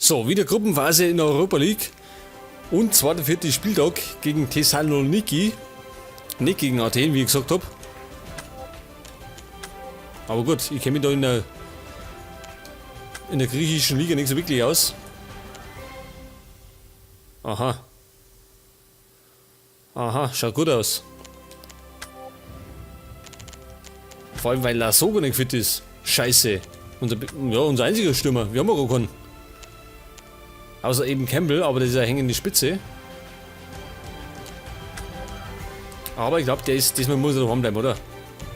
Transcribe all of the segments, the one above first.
So, wieder Gruppenphase in der Europa League. Und zwar der 4. Spieltag gegen Thessaloniki. Nicht gegen Athen, wie ich gesagt habe. Aber gut, ich kenne mich da in der griechischen Liga nicht so wirklich aus. Aha. Aha, schaut gut aus. Vor allem, weil Lasogga nicht fit ist. Scheiße. Unser einziger Stürmer. Wir haben ja gar keinen. Außer eben Campbell, aber das ist ja hängende Spitze. Aber ich glaube, diesmal muss er daheim bleiben, oder?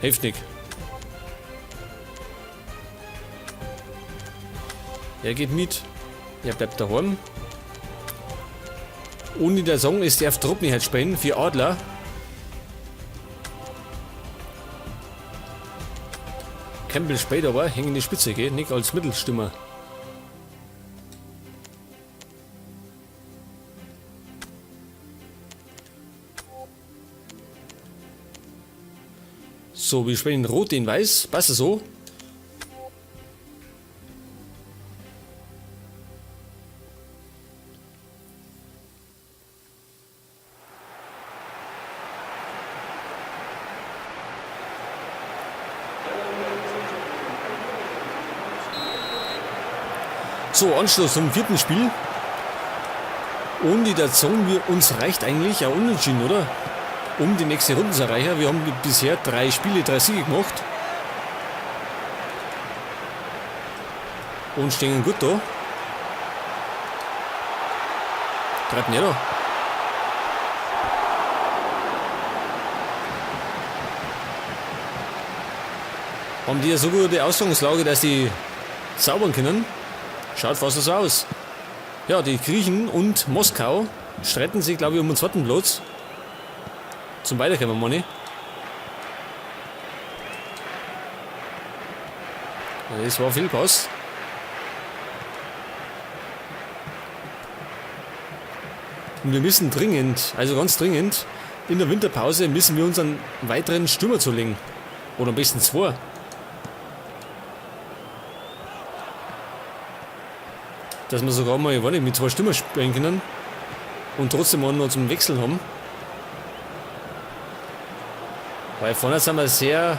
Hilft nicht. Er geht mit. Er bleibt daheim. Und in der Saison ist der Trupp nicht halt spielen für Adler. Campbell spielt aber hängende Spitze, gell? Nicht als Mittelstürmer. So, wir spielen rot in weiß. Passt das so? So, Anschluss zum 4. Spiel. Und in der Zone, uns reicht eigentlich ein Unentschieden, oder? Um die nächste Runde zu erreichen. Wir haben bisher 3 Spiele, 3 Siege gemacht. Und stehen gut da. Gerade nicht da. Haben die ja so gute Ausgangslage, dass die zaubern können. Schaut fast so aus. Ja, die Griechen und Moskau streiten sich, glaube ich, um den 2. Platz. Zum Weiterkommen, Manni. Das war viel Pass. Und wir müssen dringend, also ganz dringend, in der Winterpause müssen wir uns einen weiteren Stürmer zulegen. Oder am besten 2. Dass wir sogar mal mit 2 Stürmer spielen können. Und trotzdem noch zum Wechseln haben. Weil vorne sind wir sehr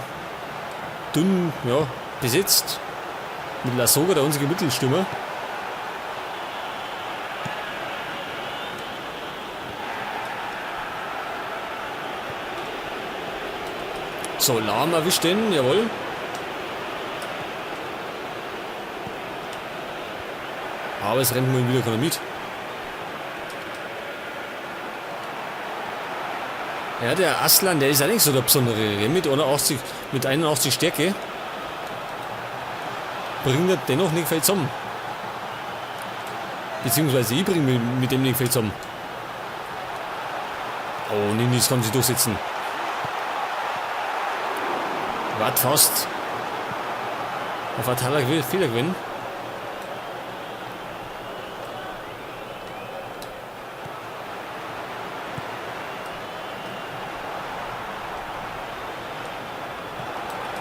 dünn besetzt. Mit Lasogga, der einzige Mittelstürmer. So, Lahm erwischt den, jawohl. Aber es rennt mal wieder keiner mit. Ja, der Aslan, der ist ja nicht so der besondere. Mit 81 Stärke bringt er dennoch nicht viel zusammen. Beziehungsweise ich bringe mit dem nicht viel zusammen. Oh, Ninis kann sich durchsetzen. Wart fast. Ein fataler Fehler gewinnen.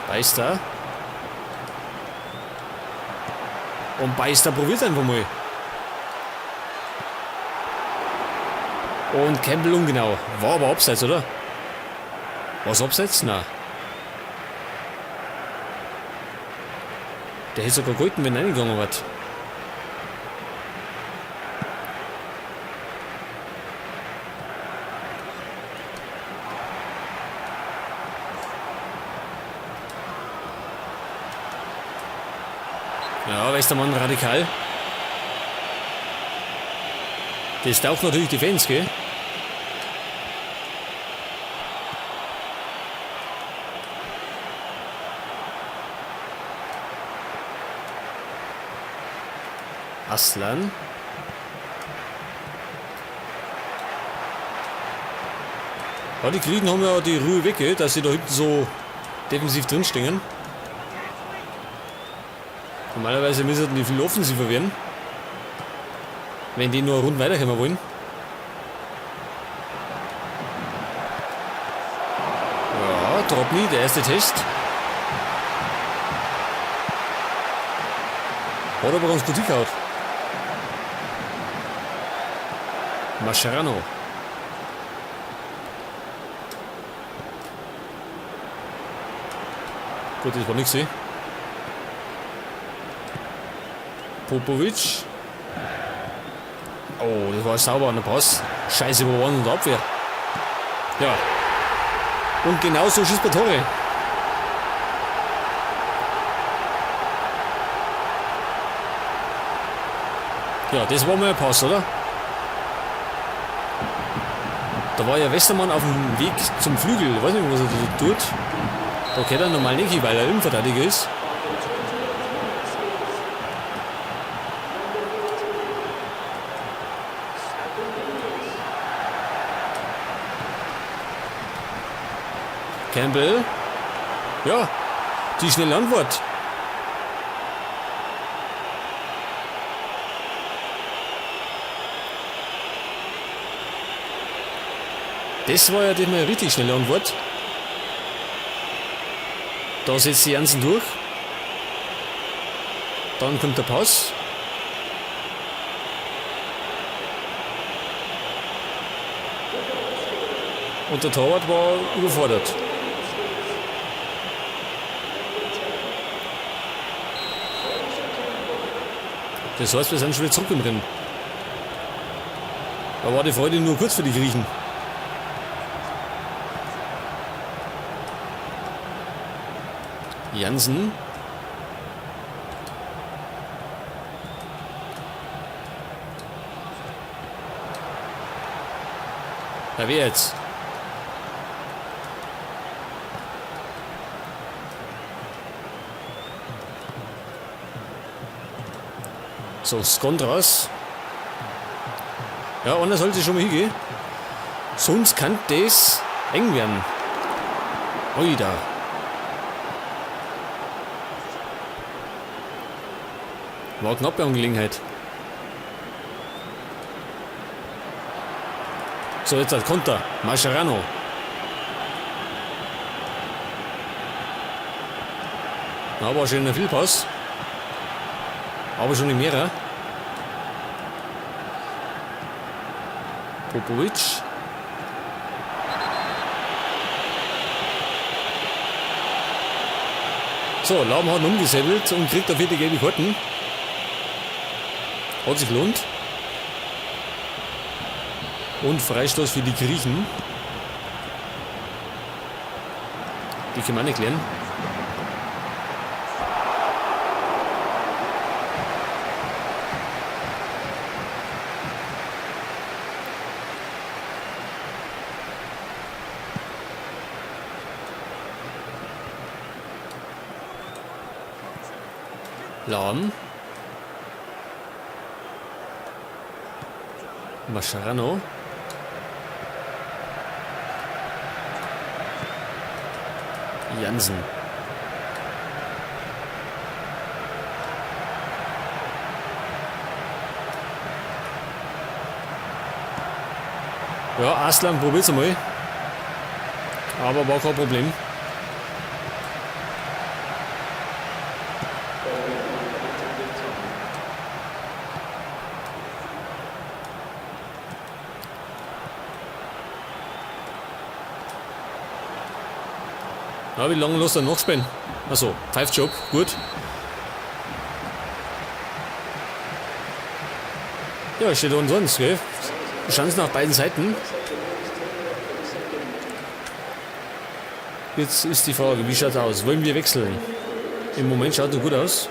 Beister. Und Beister probiert einfach mal. Und Campbell ungenau. War aber abseits, oder? Was abseits? Nein. Der hätte sogar gehalten, wenn er reingegangen wird. Ja, Westermann radikal. Das taucht natürlich die Fans, gell? Aslan. Ja, die Griechen haben ja die Ruhe weg, gell? Dass sie da hinten so defensiv drinstehen. Normalerweise müssten die viel offensiver werden, wenn die nur rund weiterkommen wollen. Ja, Drobny, der erste Test. Hat aber ganz gut hingehauen. Mascherano. Gut, das war nichts. Popovic. Oh, das war sauber an der Pass. Scheiße, wo waren denn der Abwehr? Ja. Und genau so schießt man Tore. Ja, das war mal ein Pass, oder? Da war ja Westermann auf dem Weg zum Flügel. Ich weiß nicht, was er da tut. Da geht er normal nicht, weil er Innenverteidiger ist. Campbell. Ja, die schnelle Antwort. Das war ja diesmal eine richtig schnelle Antwort. Da setzt die Jansen durch. Dann kommt der Pass. Und der Torwart war überfordert. Das heißt, wir sind schon wieder zurück im Rennen. Da war die Freude nur kurz für die Griechen. Jansen. Ja, wer jetzt? So, Skondras. Ja, einer sollte schon mal hingehen. Sonst kann das eng werden. Oida. War eine knappe Angelegenheit. So, jetzt hat Konter. Mascherano. Da war schon ein Fehlpass. Aber schon nicht mehr. Popovic. So, Lahm hat ihn umgesäbelt und kriegt dafür die gelbe Karten. Hat sich lohnt. Und Freistoß für die Griechen. Die können wir nicht klären. Lahm. Mascherano. Jansen. Ja, Aslan probiert's einmal. Aber war kein Problem. Ja, wie lange lässt er noch spielen? Achso, pfeift Job, gut. Ja, steht da umsonst, gell? Chancen auf beiden Seiten. Jetzt ist die Frage, wie schaut es aus? Wollen wir wechseln? Im Moment schaut es gut aus.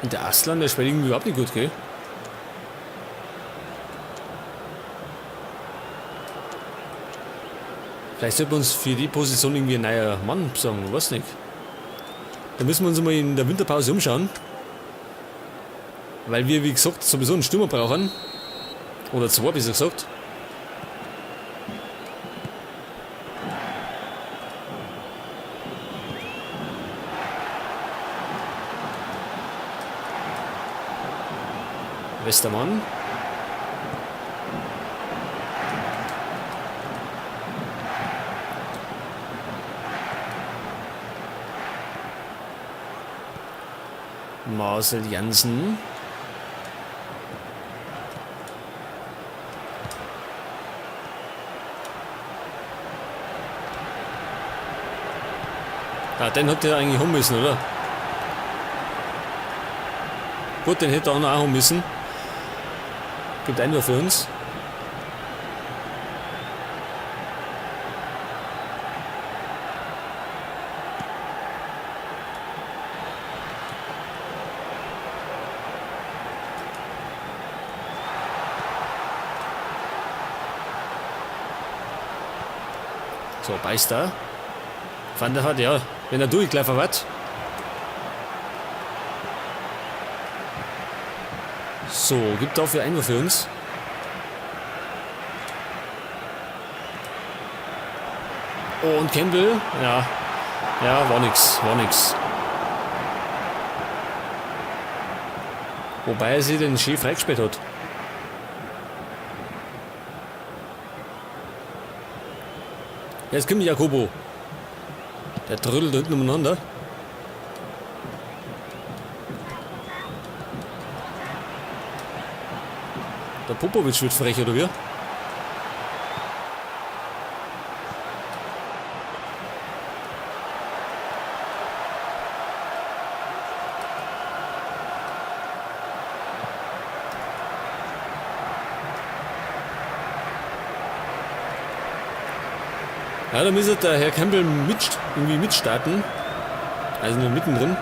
Und der Aslan, der spielt irgendwie überhaupt nicht gut, gell? Vielleicht sollte man uns für die Position irgendwie ein neuer Mann sagen, ich weiß nicht. Da müssen wir uns mal in der Winterpause umschauen. Weil wir, wie gesagt, sowieso einen Stürmer brauchen. Oder zwei, besser gesagt. Westermann. Marcel Janssen. Ja, den hat der eigentlich haben müssen, oder? Gut, den hätte er auch noch haben müssen. Gibt Einwurf für uns. So, beißt da. Van der Vaart, ja, wenn er durchgelaufen wird. So, gibt dafür Einwurf für uns. Oh, und Campbell, ja, war nix. Wobei er sich den Ski freigespielt hat. Jetzt kommt Jacobo. Der trödelt hinten umeinander. Der Popovic wird frech, oder wie? Ja, da müsste der Herr Campbell irgendwie mitstarten. Also nur mittendrin.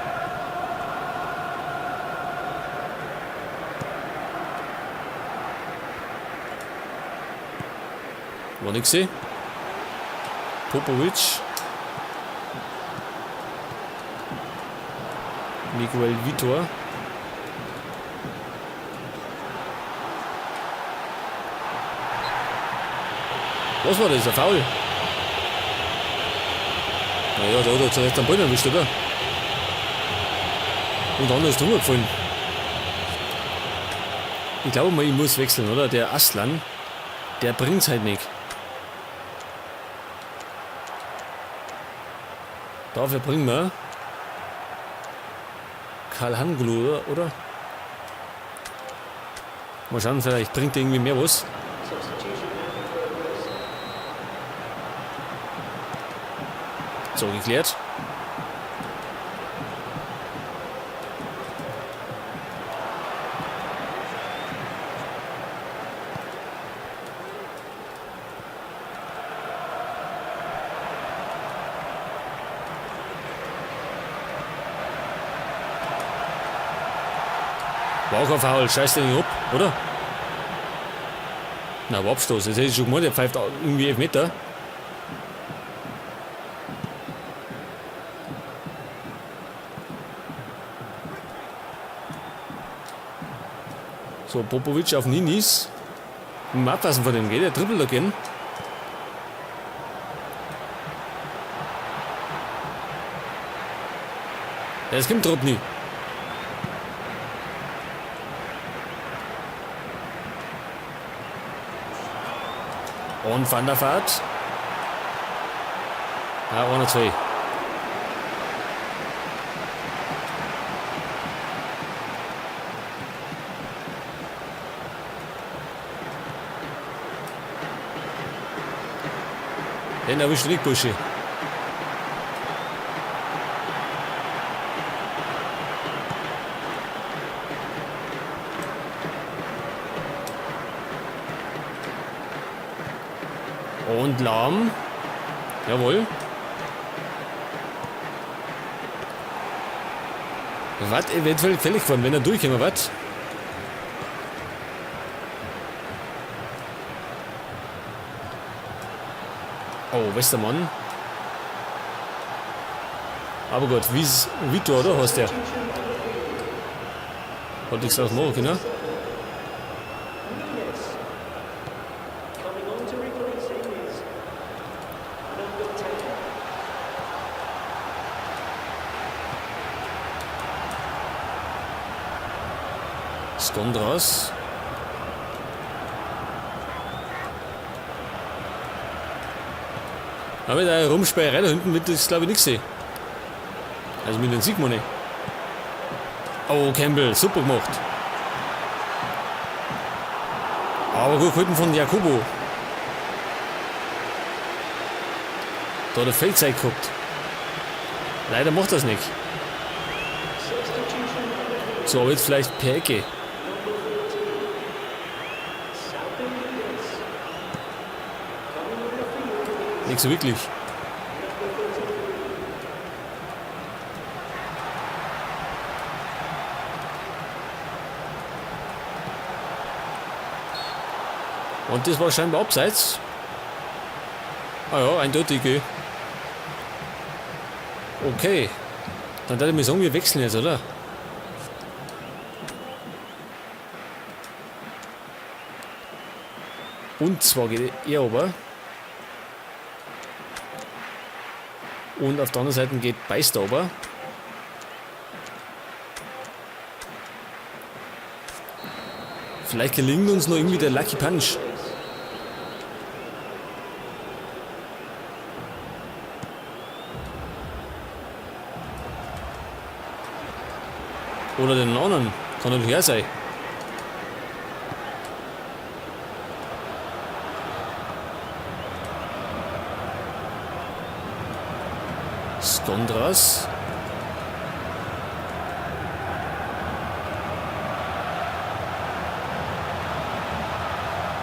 War nix. Popovic. Miguel Vitor. Was war das? Ein Foul? Naja, da hat er zuerst den Ball erwischt, oder? Und der andere ist drüber gefallen. Ich glaube mal, ich muss wechseln, oder? Der Aslan, der bringt's halt nicht. Dafür bringen wir Karl Hangulu, oder? Mal schauen, vielleicht bringt er irgendwie mehr was. So, geklärt. War auch ein Foul, scheiß den nicht ab, oder? Na, war Abstoß, das hätte ich schon gemacht, der pfeift irgendwie 11 Meter. So, Popovic auf Ninis. Im Abpassen von dem geht, der Triple da gehen. Ja, es kommt Trupp nie. Und Van der Vaart. Ja, 1 oder 2. Den erwischt nicht Buschi. Und Lahm. Jawohl. Was eventuell fällig von, wenn er durchkommt, was? Oh, Westermann. Aber gut, Vitor, oder? Hast der? Hat nichts aus machen können. Skondras. Aber mit der Rumsperrei da hinten wird das, glaube ich, nichts sehen. Also mit den Sigmund nicht. Oh, Campbell, super gemacht. Aber gut gehalten von Jacobo. Da hat er viel Zeit gehabt. Leider macht das nicht. So, aber jetzt vielleicht per Ecke. Nicht so wirklich. Und das war scheinbar abseits. Ah ja, eindeutig. Okay. Dann würde ich mir sagen, wir wechseln jetzt, oder? Und zwar geht er aber. Und auf der anderen Seite geht Beister aber. Vielleicht gelingt uns noch irgendwie der Lucky Punch. Oder den anderen. Kann natürlich auch sein. Skondras.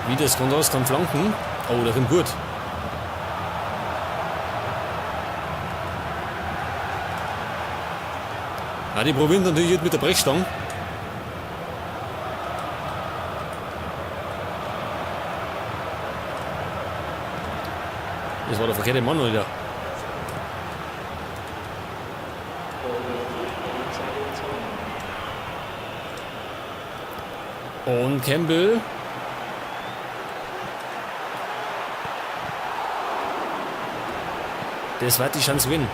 Wieder Skondras kann flanken. Oh, der kommt gut. Ja, die probieren natürlich jetzt mit der Brechstange. Das war der verkehrte Mann, oder? Und Campbell. Das wird die Chance gewinnen.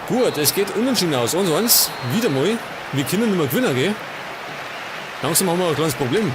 Gut, es geht unentschieden aus. 1-1. Wieder mal. Wir können nicht mehr gewinnen, gell? Langsam haben wir ein kleines Problem.